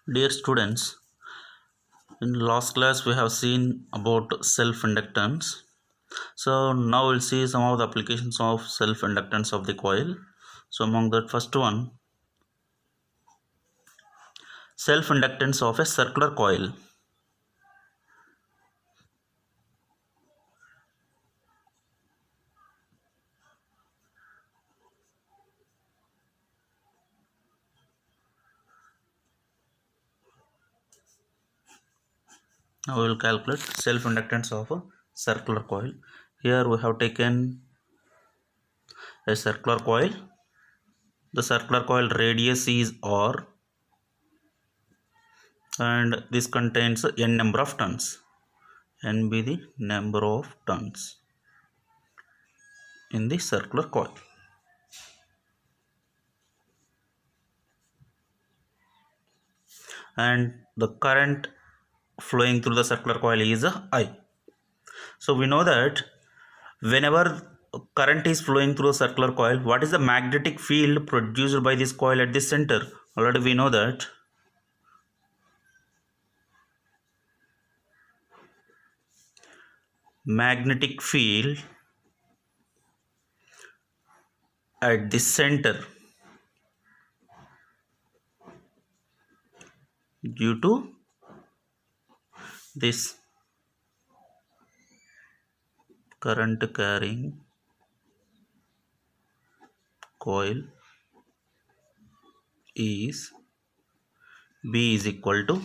Dear students, in last class we have seen about self-inductance. So now we'll see some of the applications of self-inductance of the coil. So among that, first one, self-inductance of a circular coil. Now we will calculate self-inductance of a circular coil. Here we have taken a circular coil. The circular coil radius is R and this contains n number of turns. N be the number of turns in the circular coil. And the current flowing through the circular coil is I. So we know that whenever current is flowing through a circular coil, what is the magnetic field produced by this coil at the center? Already we know that magnetic field at the center due to this current carrying coil is B is equal to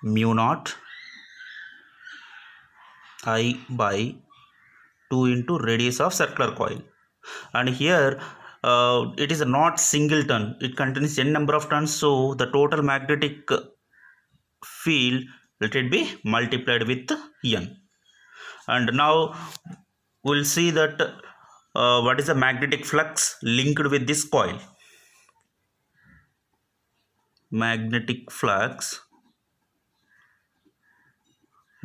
mu naught I by 2 into radius of circular coil. And here it is not single turn, it contains n number of turns, so the total magnetic field, let it be multiplied with n. And now we'll see that what is the magnetic flux linked with this coil. Magnetic flux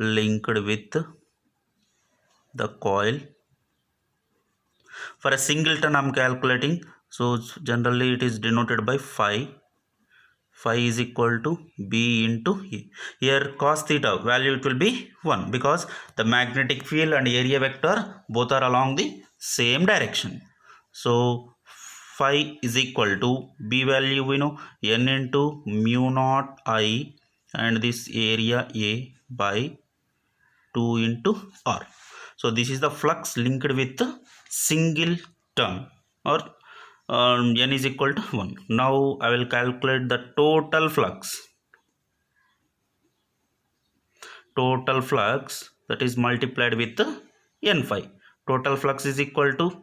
linked with the coil. For a single turn I am calculating, so generally it is denoted by phi. Phi is equal to B into E. Here cos theta value it will be 1 because the magnetic field and area vector both are along the same direction. So phi is equal to B value we know N into mu naught I and this area A by 2 into R. So this is the flux linked with single turn, or n is equal to 1. Now I will calculate the total flux. Total flux that is multiplied with n phi. Total flux is equal to,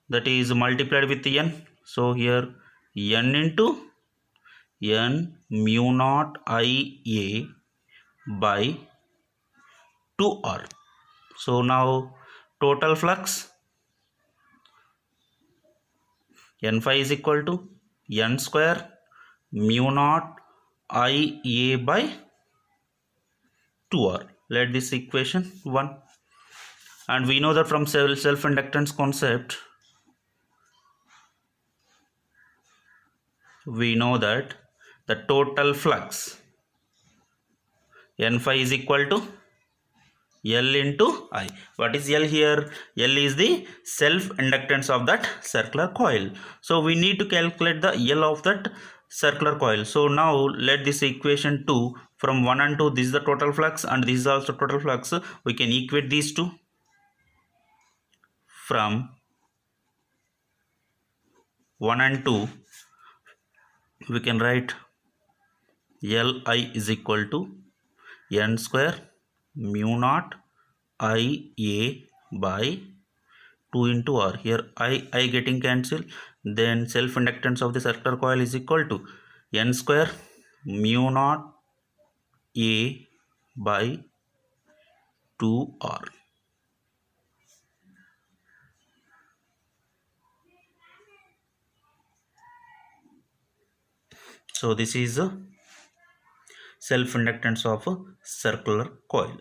that is multiplied with n. So here n into n mu naught IA by 2R. So now total flux n phi is equal to n square mu naught IA by 2R. Let this equation 1. And we know that from self-inductance concept, we know that the total flux n phi is equal to L into I. What is L here? L is the self-inductance of that circular coil. So we need to calculate the L of that circular coil. So now let this equation 2 from 1 and 2, this is the total flux and this is also total flux. We can equate these two. From 1 and 2, we can write Li is equal to n square mu naught IA by 2 into R. Here I getting cancelled. Then self-inductance of the circular coil is equal to n square mu naught A by 2R. So this is a self-inductance of a circular coil.